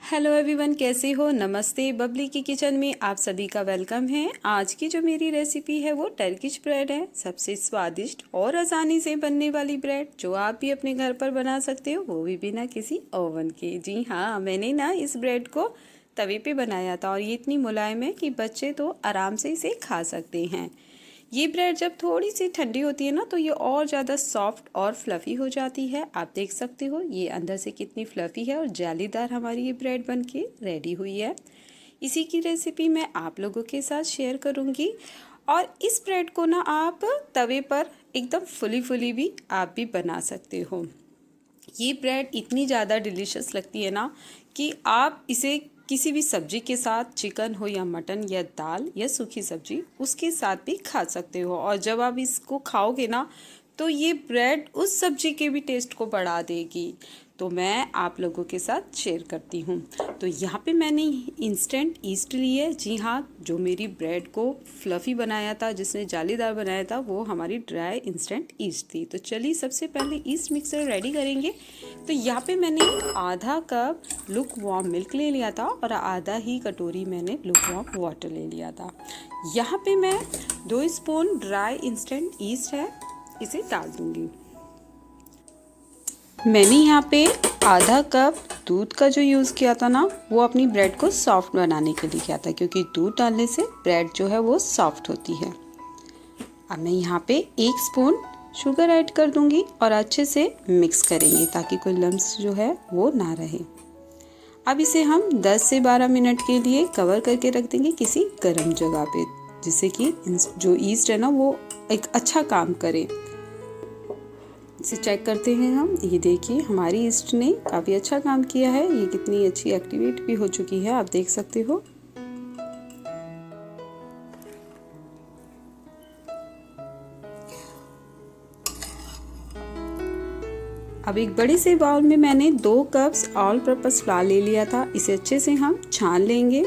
Hello everyone, कैसे हो? नमस्ते। बबली की किचन में आप सभी का वेलकम है। आज की जो मेरी रेसिपी है वो टर्किश ब्रेड है। सबसे स्वादिष्ट और आसानी से बनने वाली ब्रेड जो आप भी अपने घर पर बना सकते हो, वो भी बिना किसी ओवन के। जी हाँ, मैंने ना इस ब्रेड को तवे पे बनाया था और ये इतनी मुलायम है कि बच्चे तो आराम से इसे खा सकते हैं। ये ब्रेड जब थोड़ी सी ठंडी होती है ना तो ये और ज़्यादा सॉफ्ट और फ्लफ़ी हो जाती है। आप देख सकते हो ये अंदर से कितनी फ्लफ़ी है और जालीदार हमारी ये ब्रेड बनके रेडी हुई है। इसी की रेसिपी मैं आप लोगों के साथ शेयर करूँगी। और इस ब्रेड को ना आप तवे पर एकदम फुली फुली भी आप भी बना सकते हो। ये ब्रेड इतनी ज़्यादा डिलीशियस लगती है ना कि आप इसे किसी भी सब्जी के साथ, चिकन हो या मटन या दाल या सूखी सब्जी, उसके साथ भी खा सकते हो। और जब आप इसको खाओगे ना तो ये ब्रेड उस सब्जी के भी टेस्ट को बढ़ा देगी। तो मैं आप लोगों के साथ शेयर करती हूँ। तो यहाँ पे मैंने इंस्टेंट ईस्ट ली है। जी हाँ, जो मेरी ब्रेड को फ्लफ़ी बनाया था, जिसने जालीदार बनाया था, वो हमारी ड्राई इंस्टेंट ईस्ट थी। तो चलिए सबसे पहले ईस्ट मिक्सर रेडी करेंगे। तो यहाँ पे मैंने आधा कप लुक वार्म मिल्क ले लिया था और आधा ही कटोरी मैंने लुक वार्म वाटर ले लिया था। यहाँ पे मैं 2 स्पून ड्राई इंस्टेंट ईस्ट है, इसे डाल दूँगी। मैंने यहाँ पे आधा कप दूध का जो यूज़ किया था ना, वो अपनी ब्रेड को सॉफ्ट बनाने के लिए किया था, क्योंकि दूध डालने से ब्रेड जो है वो सॉफ्ट होती है। अब मैं यहाँ पे 1 स्पून शुगर ऐड कर दूँगी और अच्छे से मिक्स करेंगे ताकि कोई लम्स जो है वो ना रहे। अब इसे हम 10 से 12 मिनट के लिए कवर करके रख देंगे किसी गर्म जगह पे, जिससे कि जो ईस्ट है ना वो एक अच्छा काम करे। इसे चेक करते हैं हम। ये देखिए हमारी ईस्ट ने काफ़ी अच्छा काम किया है। ये कितनी अच्छी एक्टिवेट भी हो चुकी है, आप देख सकते हो। अब एक बड़े से बाउल में मैंने 2 कप्स ऑल पर्पस फ्लावर ले लिया था। इसे अच्छे से हम छान लेंगे।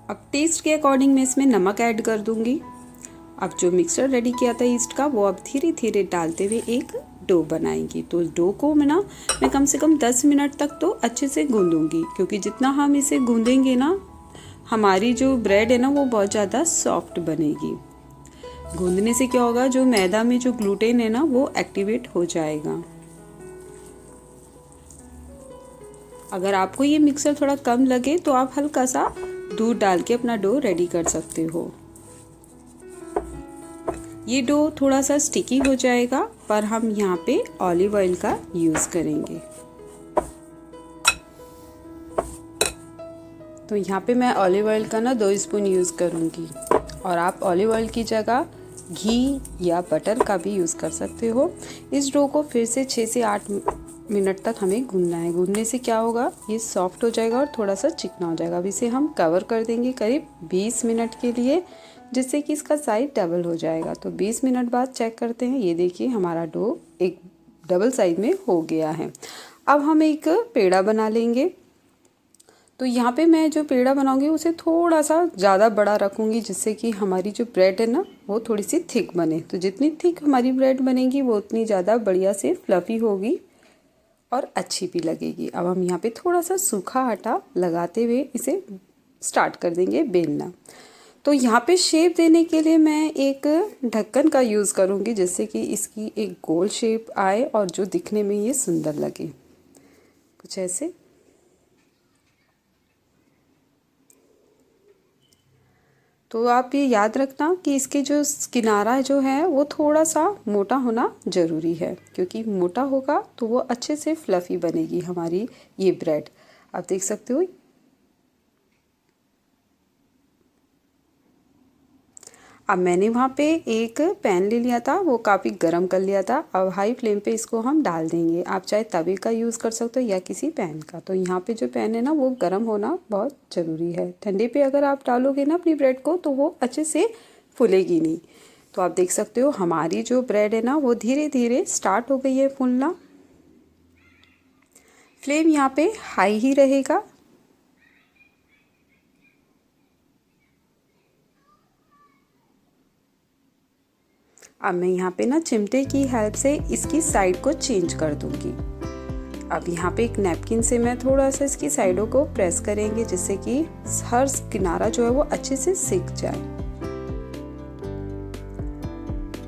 अब टेस्ट के अकॉर्डिंग मैं इसमें नमक ऐड कर दूंगी। अब जो मिक्सचर रेडी किया था ईस्ट का, वो अब धीरे धीरे डालते हुए एक डो बनाएंगी। तो डो को मैं कम से कम 10 मिनट तक तो अच्छे से गूंदूंगी, क्योंकि जितना हम इसे गूंदेंगे ना, हमारी जो ब्रेड है ना वो बहुत ज़्यादा सॉफ्ट बनेगी। गूंदने से क्या होगा, जो मैदा में जो ग्लूटेन है ना वो एक्टिवेट हो जाएगा। अगर आपको ये मिक्सर थोड़ा कम लगे तो आप हल्का सा दूध डाल के अपना डो रेडी कर सकते हो। ये डो थोड़ा सा स्टिकी हो जाएगा, पर हम यहाँ पे ऑलिव ऑयल का यूज़ करेंगे। तो यहाँ पे मैं ऑलिव ऑयल का ना 2 स्पून यूज़ करूँगी, और आप ऑलिव ऑयल की जगह घी या बटर का भी यूज़ कर सकते हो। इस डो को फिर से 6 से 8 मिनट तक हमें गूंदना है। गूंदने से क्या होगा, ये सॉफ्ट हो जाएगा और थोड़ा सा चिकना हो जाएगा। अब इसे हम कवर कर देंगे करीब 20 मिनट के लिए, जिससे कि इसका साइज डबल हो जाएगा। तो 20 मिनट बाद चेक करते हैं। ये देखिए हमारा डो एक डबल साइज में हो गया है। अब हम एक पेड़ा बना लेंगे। तो यहाँ पे मैं जो पेड़ा बनाऊंगी उसे थोड़ा सा ज़्यादा बड़ा रखूँगी, जिससे कि हमारी जो ब्रेड है ना वो थोड़ी सी थिक बने। तो जितनी थिक हमारी ब्रेड बनेगी वो उतनी ज़्यादा बढ़िया से फ्लफ़ी होगी और अच्छी भी लगेगी। अब हम यहाँ पे थोड़ा सा सूखा आटा लगाते हुए इसे स्टार्ट कर देंगे बेलना। तो यहाँ पे शेप देने के लिए मैं एक ढक्कन का यूज़ करूँगी, जिससे कि इसकी एक गोल शेप आए और जो दिखने में ये सुंदर लगे, कुछ ऐसे। तो आप ये याद रखना कि इसके जो किनारा जो है वो थोड़ा सा मोटा होना ज़रूरी है, क्योंकि मोटा होगा तो वो अच्छे से फ्लफ़ी बनेगी हमारी ये ब्रेड। आप देख सकते हो। अब मैंने वहाँ पे एक पैन ले लिया था, वो काफ़ी गरम कर लिया था। अब हाई फ्लेम पे इसको हम डाल देंगे। आप चाहे तवे का यूज़ कर सकते हो या किसी पैन का। तो यहाँ पे जो पैन है ना वो गरम होना बहुत ज़रूरी है। ठंडे पे अगर आप डालोगे ना अपनी ब्रेड को तो वो अच्छे से फूलेगी नहीं। तो आप देख सकते हो हमारी जो ब्रेड है ना वो धीरे धीरे स्टार्ट हो गई है फूलना। फ्लेम यहाँ पे हाई ही रहेगा। अब मैं यहाँ पे ना चिमटे की हेल्प से इसकी साइड को चेंज कर दूंगी। अब यहाँ पे एक नैपकिन से मैं थोड़ा सा इसकी साइडों को प्रेस करेंगे जिससे कि हर किनारा जो है वो अच्छे से सिक जाए।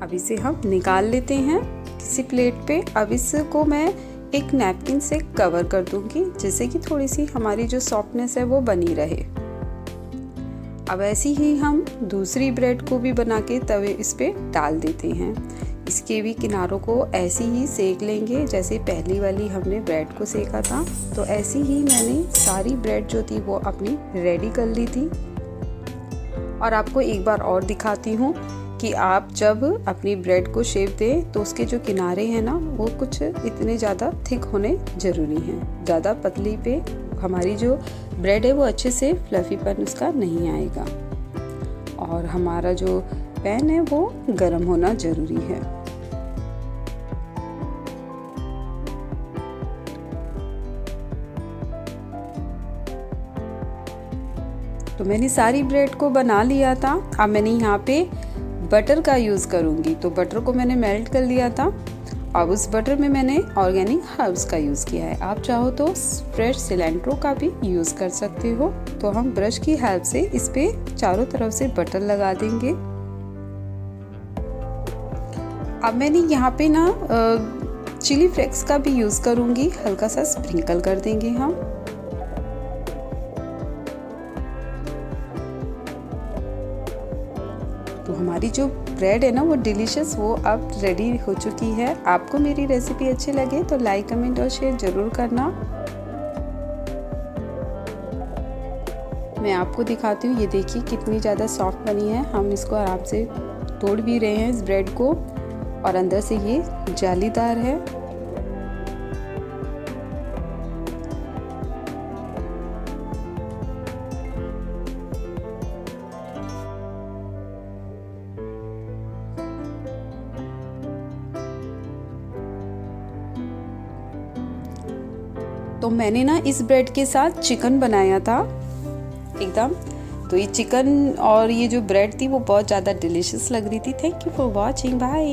अब इसे हम निकाल लेते हैं किसी प्लेट पे। अब इसको मैं एक नैपकिन से कवर कर दूंगी जिससे कि थोड़ी सी हमारी जो सॉफ्टनेस है वो बनी रहे। अब ऐसे ही हम दूसरी ब्रेड को भी बना के तवे इस पे डाल देते हैं। इसके भी किनारों को ऐसे ही सेक लेंगे जैसे पहली वाली हमने ब्रेड को सेका था। तो ऐसे ही मैंने सारी ब्रेड जो थी वो अपनी रेडी कर ली थी। और आपको एक बार और दिखाती हूँ कि आप जब अपनी ब्रेड को शेप दें तो उसके जो किनारे हैं ना वो कुछ इतने ज़्यादा थिक होने ज़रूरी हैं। ज़्यादा पतली पे हमारी जो ब्रेड है वो अच्छे से फ्लफीपन उसका नहीं आएगा। और हमारा जो पैन है वो गर्म होना ज़रूरी है। तो मैंने सारी ब्रेड को बना लिया था। अब मैंने यहाँ पे बटर का यूज़ करूँगी। तो बटर को मैंने मेल्ट कर लिया था। अब उस बटर में मैंने ऑर्गेनिक हर्ब्स का यूज़ किया है। आप चाहो तो फ्रेश सिलेंट्रो का भी यूज़ कर सकते हो। तो हम ब्रश की हेल्प से इस पे चारों तरफ से बटर लगा देंगे। अब मैंने यहाँ पे ना चिली फ्लेक्स का भी यूज़ करूँगी, हल्का सा स्प्रिंकल कर देंगे हम। तो हमारी जो ब्रेड है ना वो डिलीशियस वो अब रेडी हो चुकी है। आपको मेरी रेसिपी अच्छी लगे तो लाइक कमेंट और शेयर ज़रूर करना। मैं आपको दिखाती हूँ, ये देखिए कितनी ज़्यादा सॉफ्ट बनी है। हम इसको आराम से तोड़ भी रहे हैं इस ब्रेड को और अंदर से ये जालीदार है। तो मैंने ना इस ब्रेड के साथ चिकन बनाया था एकदम। तो ये चिकन और ये जो ब्रेड थी वो बहुत ज़्यादा डिलीशियस लग रही थी। Thank you for watching, bye.